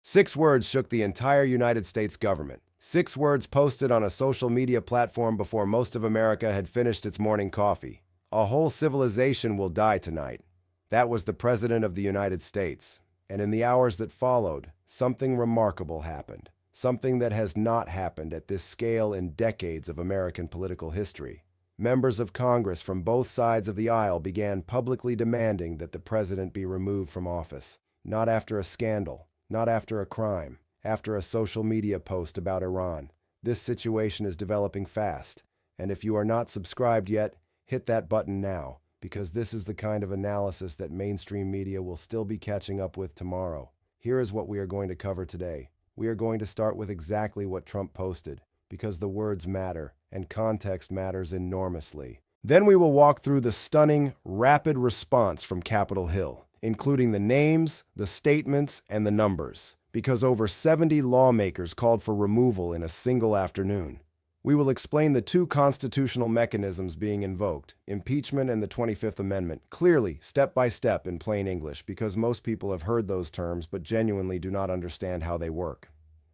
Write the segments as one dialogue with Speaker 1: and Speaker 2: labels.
Speaker 1: 6 words shook the entire United States government. 6 words posted on a social media platform before most of America had finished its morning coffee. A whole civilization will die tonight. That was the President of the United States. And in the hours that followed, something remarkable happened. Something that has not happened at this scale in decades of American political history. Members of Congress from both sides of the aisle began publicly demanding that the president be removed from office. Not after a scandal, not after a crime, after a social media post about Iran. This situation is developing fast, and if you are not subscribed yet, hit that button now, because this is the kind of analysis that mainstream media will still be catching up with tomorrow. Here is what we are going to cover today. We are going to start with exactly what Trump posted, because the words matter, and context matters enormously. Then we will walk through the stunning, rapid response from Capitol Hill, including the names, the statements, and the numbers, because over 70 lawmakers called for removal in a single afternoon. We will explain the 2 constitutional mechanisms being invoked, impeachment and the 25th Amendment, clearly, step by step in plain English, because most people have heard those terms but genuinely do not understand how they work.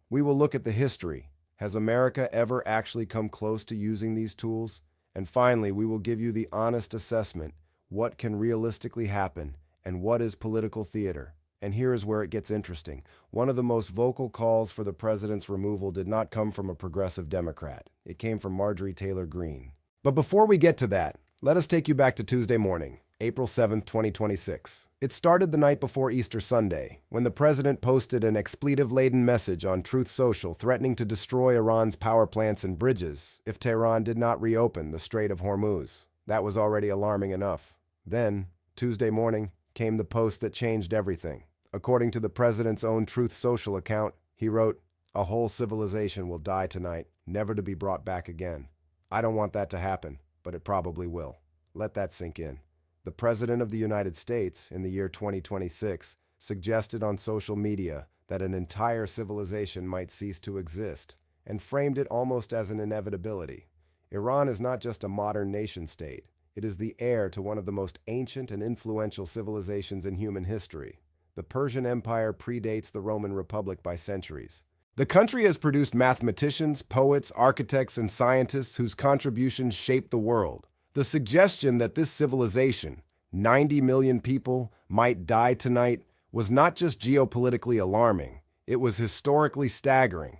Speaker 1: We will look at the history. Has America ever actually come close to using these tools? And finally, we will give you the honest assessment. What can realistically happen? And what is political theater? And here is where it gets interesting. One of the most vocal calls for the president's removal did not come from a progressive Democrat. It came from Marjorie Taylor Greene. But before we get to that, let us take you back to Tuesday morning, April 7th, 2026. It started the night before Easter Sunday, when the president posted an expletive-laden message on Truth Social threatening to destroy Iran's power plants and bridges if Tehran did not reopen the Strait of Hormuz. That was already alarming enough. Then, Tuesday morning, came the post that changed everything. According to the president's own Truth Social account, he wrote, "A whole civilization will die tonight, never to be brought back again. I don't want that to happen, but it probably will." Let that sink in. The President of the United States, in the year 2026, suggested on social media that an entire civilization might cease to exist, and framed it almost as an inevitability. Iran is not just a modern nation-state. It is the heir to one of the most ancient and influential civilizations in human history. The Persian Empire predates the Roman Republic by centuries. The country has produced mathematicians, poets, architects, and scientists whose contributions shaped the world. The suggestion that this civilization, 90 million people, might die tonight was not just geopolitically alarming, it was historically staggering.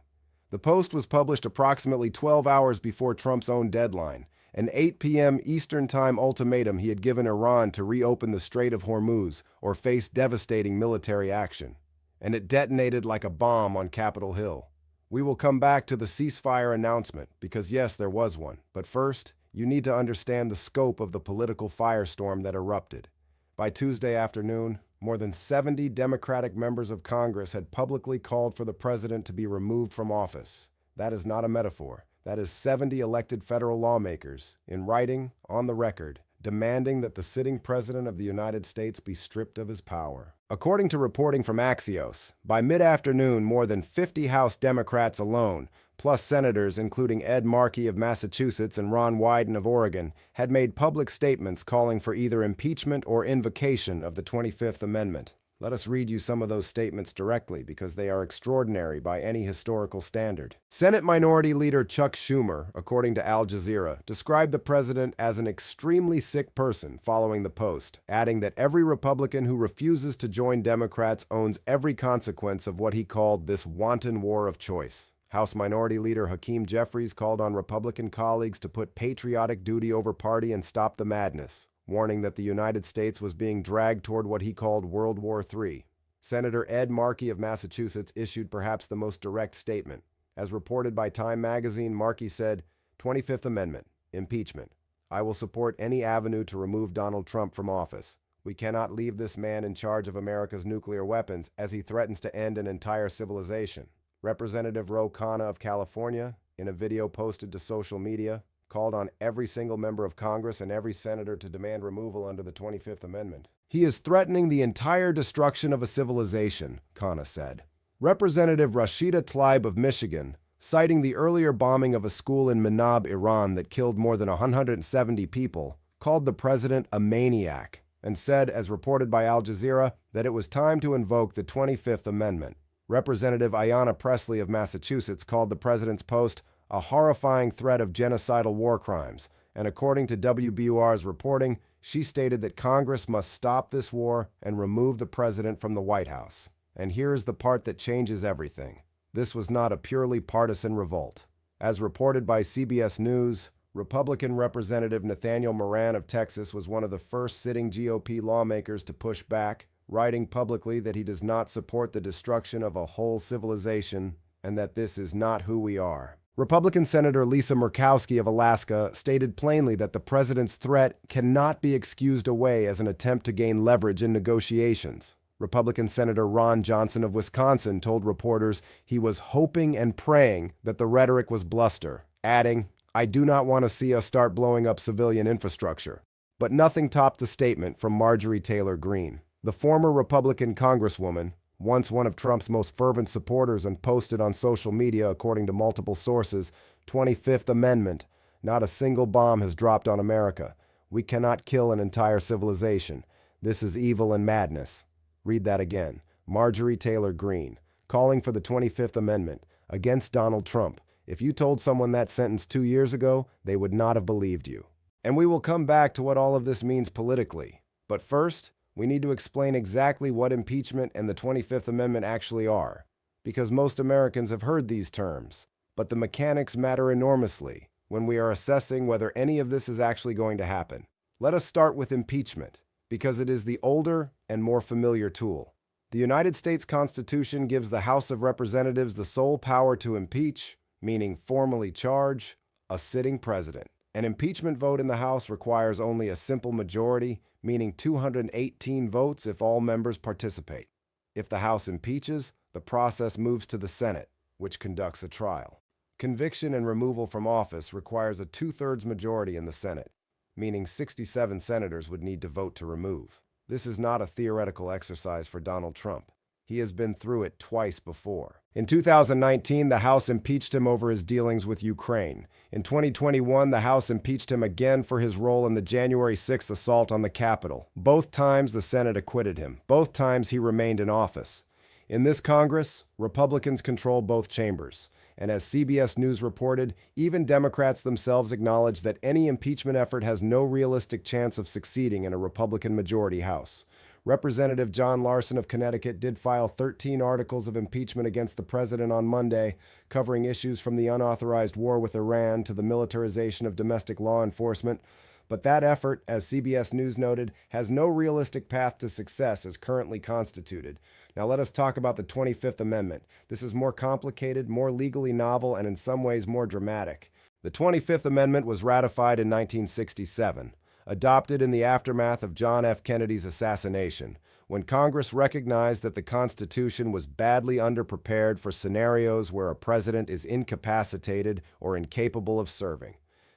Speaker 1: The post was published approximately 12 hours before Trump's own deadline, an 8 p.m. Eastern Time ultimatum he had given Iran to reopen the Strait of Hormuz or face devastating military action. And it detonated like a bomb on Capitol Hill. We will come back to the ceasefire announcement, because yes, there was one. But first, you need to understand the scope of the political firestorm that erupted. By Tuesday afternoon, more than 70 Democratic members of Congress had publicly called for the president to be removed from office. That is not a metaphor. That is 70 elected federal lawmakers, in writing, on the record, demanding that the sitting president of the United States be stripped of his power. According to reporting from Axios, by mid-afternoon, more than 50 House Democrats alone, plus senators including Ed Markey of Massachusetts and Ron Wyden of Oregon, had made public statements calling for either impeachment or invocation of the 25th Amendment. Let us read you some of those statements directly, because they are extraordinary by any historical standard. Senate Minority Leader Chuck Schumer, according to Al Jazeera, described the president as an extremely sick person following the post, adding that every Republican who refuses to join Democrats owns every consequence of what he called this wanton war of choice. House Minority Leader Hakeem Jeffries called on Republican colleagues to put patriotic duty over party and stop the madness, warning that the United States was being dragged toward what he called World War III. Senator Ed Markey of Massachusetts issued perhaps the most direct statement. As reported by Time magazine, Markey said, 25th Amendment, impeachment. I will support any avenue to remove Donald Trump from office. We cannot leave this man in charge of America's nuclear weapons as he threatens to end an entire civilization. Representative Ro Khanna of California, in a video posted to social media, called on every single member of Congress and every senator to demand removal under the 25th Amendment. He is threatening the entire destruction of a civilization, Khanna said. Representative Rashida Tlaib of Michigan, citing the earlier bombing of a school in Manab, Iran that killed more than 170 people, called the president a maniac and said, as reported by Al Jazeera, that it was time to invoke the 25th Amendment. Representative Ayanna Pressley of Massachusetts called the president's post a horrifying threat of genocidal war crimes, and according to WBUR's reporting, she stated that Congress must stop this war and remove the president from the White House. And here is the part that changes everything. This was not a purely partisan revolt. As reported by CBS News, Republican Representative Nathaniel Moran of Texas was one of the first sitting GOP lawmakers to push back, writing publicly that he does not support the destruction of a whole civilization and that this is not who we are. Republican Senator Lisa Murkowski of Alaska stated plainly that the president's threat cannot be excused away as an attempt to gain leverage in negotiations. Republican Senator Ron Johnson of Wisconsin told reporters he was hoping and praying that the rhetoric was bluster, adding, "I do not want to see us start blowing up civilian infrastructure." But nothing topped the statement from Marjorie Taylor Greene. The former Republican Congresswoman, once one of Trump's most fervent supporters and posted on social media, according to multiple sources, 25th Amendment, not a single bomb has dropped on America. We cannot kill an entire civilization. This is evil and madness. Read that again. Marjorie Taylor Greene, calling for the 25th Amendment against Donald Trump. If you told someone that sentence 2 years ago, they would not have believed you. And we will come back to what all of this means politically. But first, we need to explain exactly what impeachment and the 25th Amendment actually are, because most Americans have heard these terms, but the mechanics matter enormously when we are assessing whether any of this is actually going to happen. Let us start with impeachment, because it is the older and more familiar tool. The United States Constitution gives the House of Representatives the sole power to impeach, meaning formally charge, a sitting president. An impeachment vote in the House requires only a simple majority, meaning 218 votes if all members participate. If the House impeaches, the process moves to the Senate, which conducts a trial. Conviction and removal from office requires a 2/3 majority in the Senate, meaning 67 senators would need to vote to remove. This is not a theoretical exercise for Donald Trump. He has been through it twice before. In 2019, the House impeached him over his dealings with Ukraine. In 2021, the House impeached him again for his role in the January 6th assault on the Capitol. Both times, the Senate acquitted him. Both times, he remained in office. In this Congress, Republicans control both chambers. And as CBS News reported, even Democrats themselves acknowledge that any impeachment effort has no realistic chance of succeeding in a Republican majority House. Representative John Larson of Connecticut did file 13 articles of impeachment against the president on Monday, covering issues from the unauthorized war with Iran to the militarization of domestic law enforcement. But that effort, as CBS News noted, has no realistic path to success as currently constituted. Now let us talk about the 25th Amendment. This is more complicated, more legally novel, and in some ways more dramatic. The 25th Amendment was ratified in 1967. Adopted in the aftermath of John F. Kennedy's assassination, when Congress recognized that the Constitution was badly underprepared for scenarios where a president is incapacitated or incapable of serving.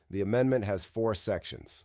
Speaker 1: The amendment has 4 sections.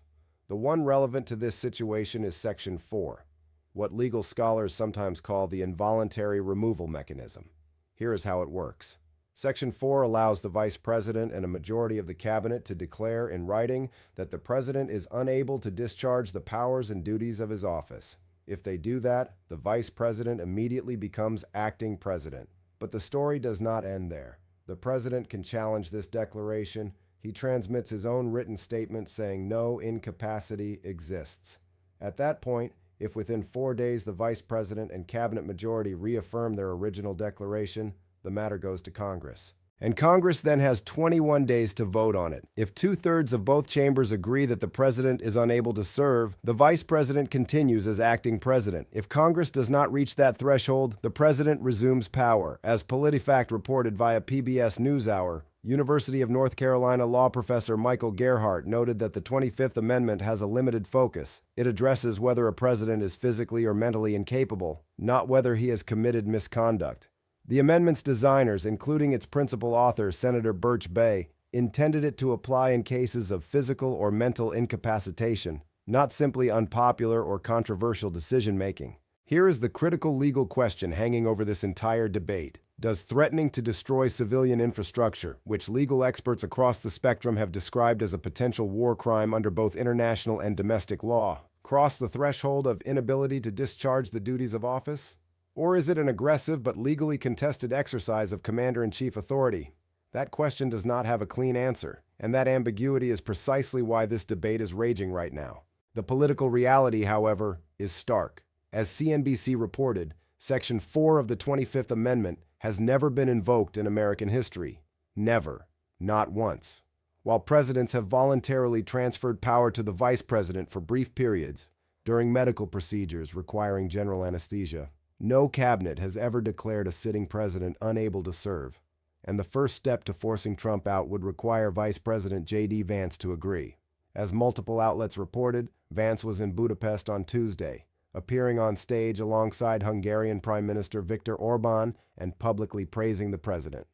Speaker 1: The one relevant to this situation is Section 4, what legal scholars sometimes call the involuntary removal mechanism. Here is how it works. Section 4 allows the Vice President and a majority of the Cabinet to declare in writing that the President is unable to discharge the powers and duties of his office. If they do that, the Vice President immediately becomes acting President. But the story does not end there. The President can challenge this declaration. He transmits his own written statement saying no incapacity exists. At that point, if within 4 days the Vice President and Cabinet majority reaffirm their original declaration, the matter goes to Congress. And Congress then has 21 days to vote on it. If 2/3 of both chambers agree that the president is unable to serve, the vice president continues as acting president. If Congress does not reach that threshold, the president resumes power. As PolitiFact reported via PBS NewsHour, University of North Carolina law professor Michael Gerhardt noted that the 25th Amendment has a limited focus. It addresses whether a president is physically or mentally incapable, not whether he has committed misconduct. The amendment's designers, including its principal author, Senator Birch Bayh, intended it to apply in cases of physical or mental incapacitation, not simply unpopular or controversial decision-making. Here is the critical legal question hanging over this entire debate. Does threatening to destroy civilian infrastructure, which legal experts across the spectrum have described as a potential war crime under both international and domestic law, cross the threshold of inability to discharge the duties of office? Or is it an aggressive but legally contested exercise of commander-in-chief authority? That question does not have a clean answer, and that ambiguity is precisely why this debate is raging right now. The political reality, however, is stark. As CNBC reported, Section 4 of the 25th Amendment has never been invoked in American history. Never. Not once. While presidents have voluntarily transferred power to the vice president for brief periods, during medical procedures requiring general anesthesia, no cabinet has ever declared a sitting president unable to serve, and the first step to forcing Trump out would require Vice President J.D. Vance to agree. As multiple outlets reported, Vance was in Budapest on Tuesday, appearing on stage alongside Hungarian Prime Minister Viktor Orbán and publicly praising the president.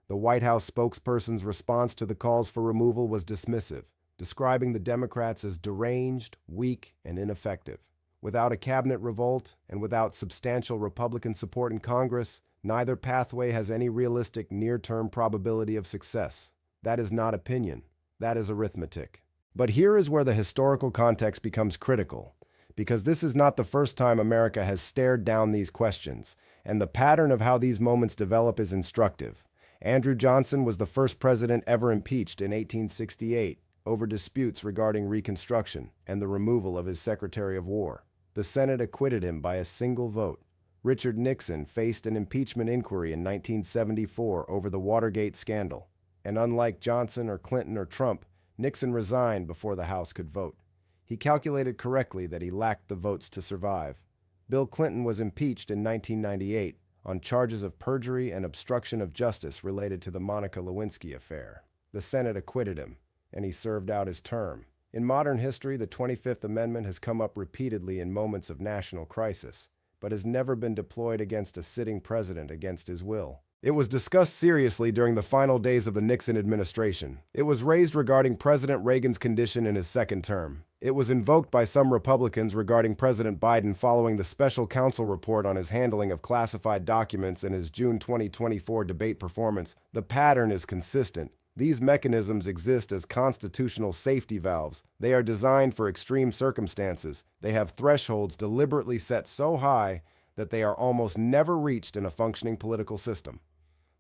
Speaker 1: The White House spokesperson's response to the calls for removal was dismissive, describing the Democrats as deranged, weak, and ineffective. Without a cabinet revolt and without substantial Republican support in Congress, neither pathway has any realistic near-term probability of success. That is not opinion. That is arithmetic. But here is where the historical context becomes critical, because this is not the first time America has stared down these questions, and the pattern of how these moments develop is instructive. Andrew Johnson was the first president ever impeached in 1868 over disputes regarding Reconstruction and the removal of his Secretary of War. The Senate acquitted him by a single vote. Richard Nixon faced an impeachment inquiry in 1974 over the Watergate scandal, and unlike Johnson or Clinton or Trump, Nixon resigned before the House could vote. He calculated correctly that he lacked the votes to survive. Bill Clinton was impeached in 1998 on charges of perjury and obstruction of justice related to the Monica Lewinsky affair. The Senate acquitted him, and he served out his term. In modern history, the 25th Amendment has come up repeatedly in moments of national crisis, but has never been deployed against a sitting president against his will. It was discussed seriously during the final days of the Nixon administration. It was raised regarding President Reagan's condition in his second term. It was invoked by some Republicans regarding President Biden following the special counsel report on his handling of classified documents in his June 2024 debate performance. The pattern is consistent. These mechanisms exist as constitutional safety valves. They are designed for extreme circumstances. They have thresholds deliberately set so high that they are almost never reached in a functioning political system.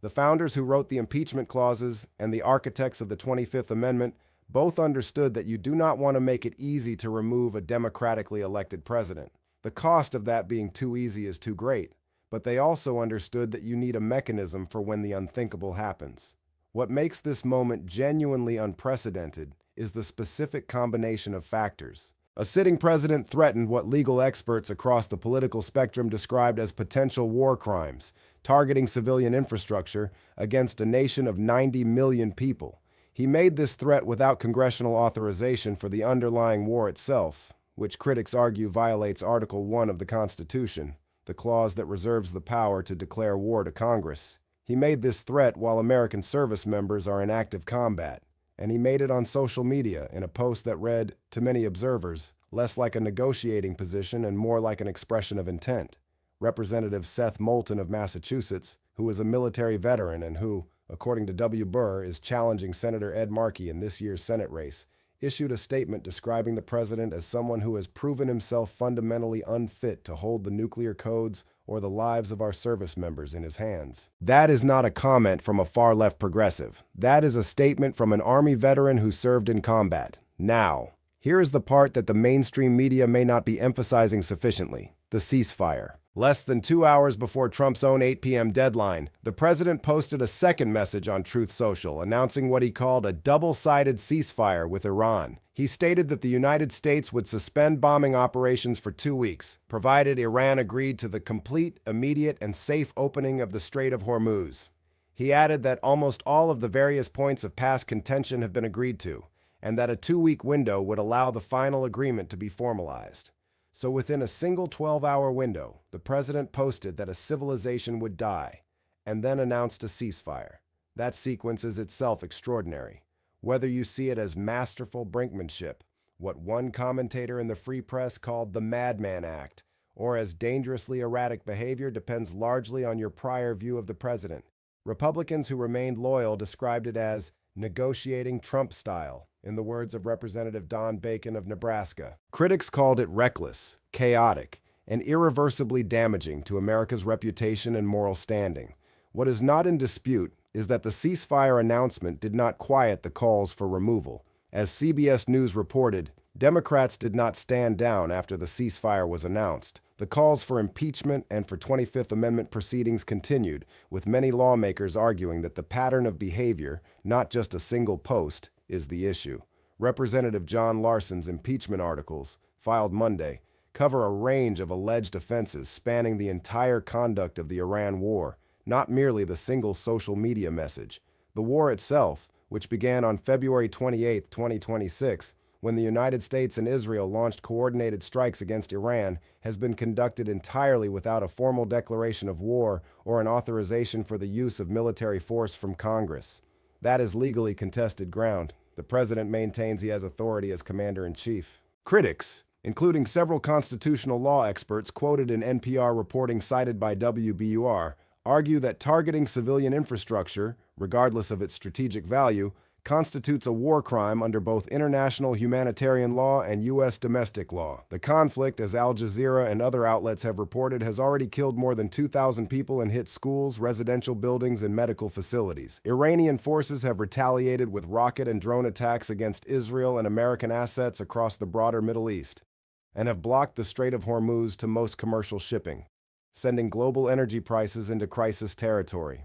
Speaker 1: The founders who wrote the impeachment clauses and the architects of the 25th Amendment both understood that you do not want to make it easy to remove a democratically elected president. The cost of that being too easy is too great, but they also understood that you need a mechanism for when the unthinkable happens. What makes this moment genuinely unprecedented is the specific combination of factors. A sitting president threatened what legal experts across the political spectrum described as potential war crimes, targeting civilian infrastructure against a nation of 90 million people. He made this threat without congressional authorization for the underlying war itself, which critics argue violates Article 1 of the Constitution, the clause that reserves the power to declare war to Congress. He made this threat while American service members are in active combat, and he made it on social media in a post that read, to many observers, less like a negotiating position and more like an expression of intent. Representative Seth Moulton of Massachusetts, who is a military veteran and who, according to W. Burr, is challenging Senator Ed Markey in this year's Senate race, issued a statement describing the president as someone who has proven himself fundamentally unfit to hold the nuclear codes or the lives of our service members in his hands. That is not a comment from a far-left progressive. That is a statement from an Army veteran who served in combat. Now, here is the part that the mainstream media may not be emphasizing sufficiently: the ceasefire. Less than 2 hours before Trump's own 8 p.m. deadline, the president posted a second message on Truth Social, announcing what he called a double-sided ceasefire with Iran. He stated that the United States would suspend bombing operations for 2 weeks, provided Iran agreed to the complete, immediate, and safe opening of the Strait of Hormuz. He added that almost all of the various points of past contention have been agreed to, and that a 2-week window would allow the final agreement to be formalized. So within a single 12-hour window, the president posted that a civilization would die, and then announced a ceasefire. That sequence is itself extraordinary. Whether you see it as masterful brinkmanship, what one commentator in the Free Press called the Madman Act, or as dangerously erratic behavior depends largely on your prior view of the president. Republicans who remained loyal described it as negotiating Trump style, in the words of Representative Don Bacon of Nebraska. Critics called it reckless, chaotic, and irreversibly damaging to America's reputation and moral standing. What is not in dispute is that the ceasefire announcement did not quiet the calls for removal. As CBS News reported, Democrats did not stand down after the ceasefire was announced. The calls for impeachment and for 25th Amendment proceedings continued, with many lawmakers arguing that the pattern of behavior, not just a single post, is the issue. Representative John Larson's impeachment articles, filed Monday, cover a range of alleged offenses spanning the entire conduct of the Iran war, not merely the single social media message. The war itself, which began on February 28, 2026, when the United States and Israel launched coordinated strikes against Iran, has been conducted entirely without a formal declaration of war or an authorization for the use of military force from Congress. That is legally contested ground. The president maintains he has authority as commander-in-chief. Critics, including several constitutional law experts quoted in NPR reporting cited by WBUR, argue that targeting civilian infrastructure, regardless of its strategic value, constitutes a war crime under both international humanitarian law and U.S. domestic law. The conflict, as Al Jazeera and other outlets have reported, has already killed more than 2,000 people and hit schools, residential buildings, and medical facilities. Iranian forces have retaliated with rocket and drone attacks against Israel and American assets across the broader Middle East, and have blocked the Strait of Hormuz to most commercial shipping, sending global energy prices into crisis territory.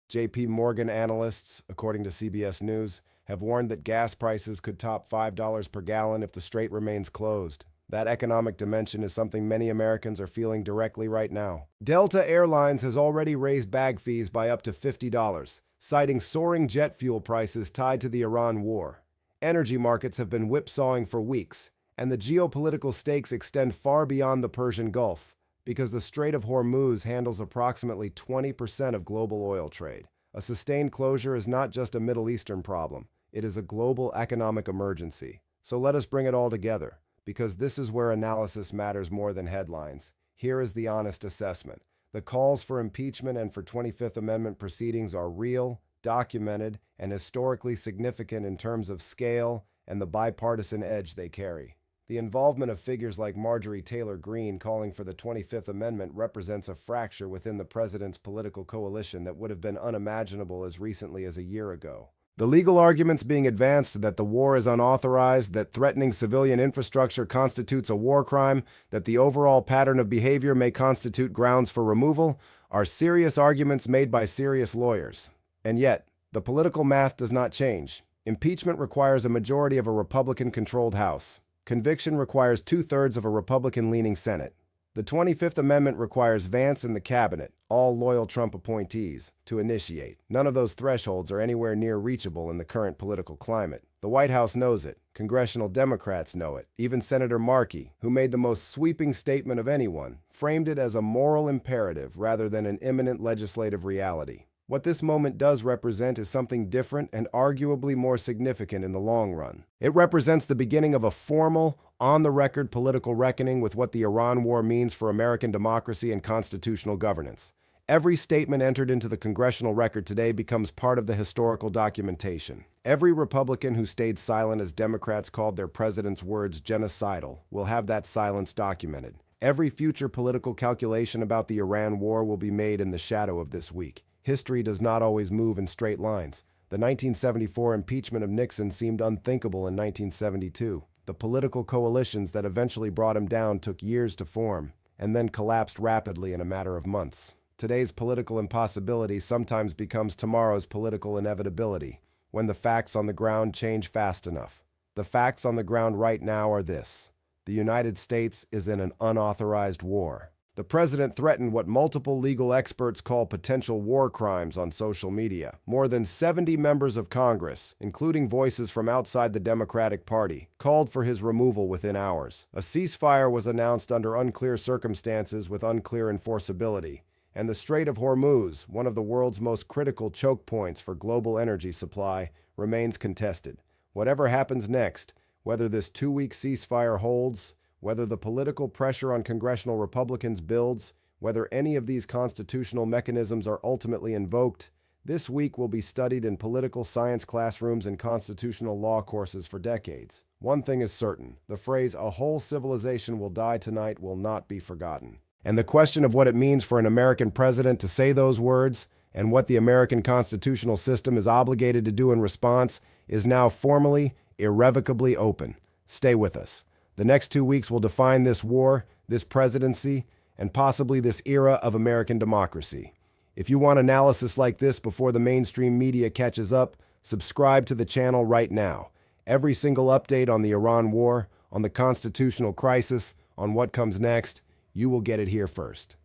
Speaker 1: J.P. Morgan analysts, according to CBS News, have warned that gas prices could top $5 per gallon if the strait remains closed. That economic dimension is something many Americans are feeling directly right now. Delta Airlines has already raised bag fees by up to $50, citing soaring jet fuel prices tied to the Iran war. Energy markets have been whipsawing for weeks, and the geopolitical stakes extend far beyond the Persian Gulf, because the Strait of Hormuz handles approximately 20% of global oil trade. A sustained closure is not just a Middle Eastern problem, it is a global economic emergency. So let us bring it all together, because this is where analysis matters more than headlines. Here is the honest assessment. The calls for impeachment and for 25th Amendment proceedings are real, documented, and historically significant in terms of scale and the bipartisan edge they carry. The involvement of figures like Marjorie Taylor Greene calling for the 25th Amendment represents a fracture within the president's political coalition that would have been unimaginable as recently as a year ago. The legal arguments being advanced that the war is unauthorized, that threatening civilian infrastructure constitutes a war crime, that the overall pattern of behavior may constitute grounds for removal, are serious arguments made by serious lawyers. And yet, the political math does not change. Impeachment requires a majority of a Republican-controlled House. Conviction requires 2/3 of a Republican-leaning Senate. The 25th Amendment requires Vance and the cabinet, all loyal Trump appointees, to initiate. None of those thresholds are anywhere near reachable in the current political climate. The White House knows it. Congressional Democrats know it. Even Senator Markey, who made the most sweeping statement of anyone, framed it as a moral imperative rather than an imminent legislative reality. What this moment does represent is something different and arguably more significant in the long run. It represents the beginning of a formal, on-the-record political reckoning with what the Iran war means for American democracy and constitutional governance. Every statement entered into the congressional record today becomes part of the historical documentation. Every Republican who stayed silent as Democrats called their president's words genocidal will have that silence documented. Every future political calculation about the Iran war will be made in the shadow of this week. History does not always move in straight lines. The 1974 impeachment of Nixon seemed unthinkable in 1972. The political coalitions that eventually brought him down took years to form, and then collapsed rapidly in a matter of months. Today's political impossibility sometimes becomes tomorrow's political inevitability, when the facts on the ground change fast enough. The facts on the ground right now are this: the United States is in an unauthorized war. The president threatened what multiple legal experts call potential war crimes on social media. More than 70 members of Congress, including voices from outside the Democratic Party, called for his removal within hours. A ceasefire was announced under unclear circumstances with unclear enforceability. And the Strait of Hormuz, one of the world's most critical choke points for global energy supply, remains contested. Whatever happens next, whether this 2-week ceasefire holds, whether the political pressure on congressional Republicans builds, whether any of these constitutional mechanisms are ultimately invoked, this week will be studied in political science classrooms and constitutional law courses for decades. One thing is certain, the phrase, "a whole civilization will die tonight," will not be forgotten. And the question of what it means for an American president to say those words, and what the American constitutional system is obligated to do in response, is now formally, irrevocably open. Stay with us. The next 2 weeks will define this war, this presidency, and possibly this era of American democracy. If you want analysis like this before the mainstream media catches up, subscribe to the channel right now. Every single update on the Iran war, on the constitutional crisis, on what comes next, you will get it here first.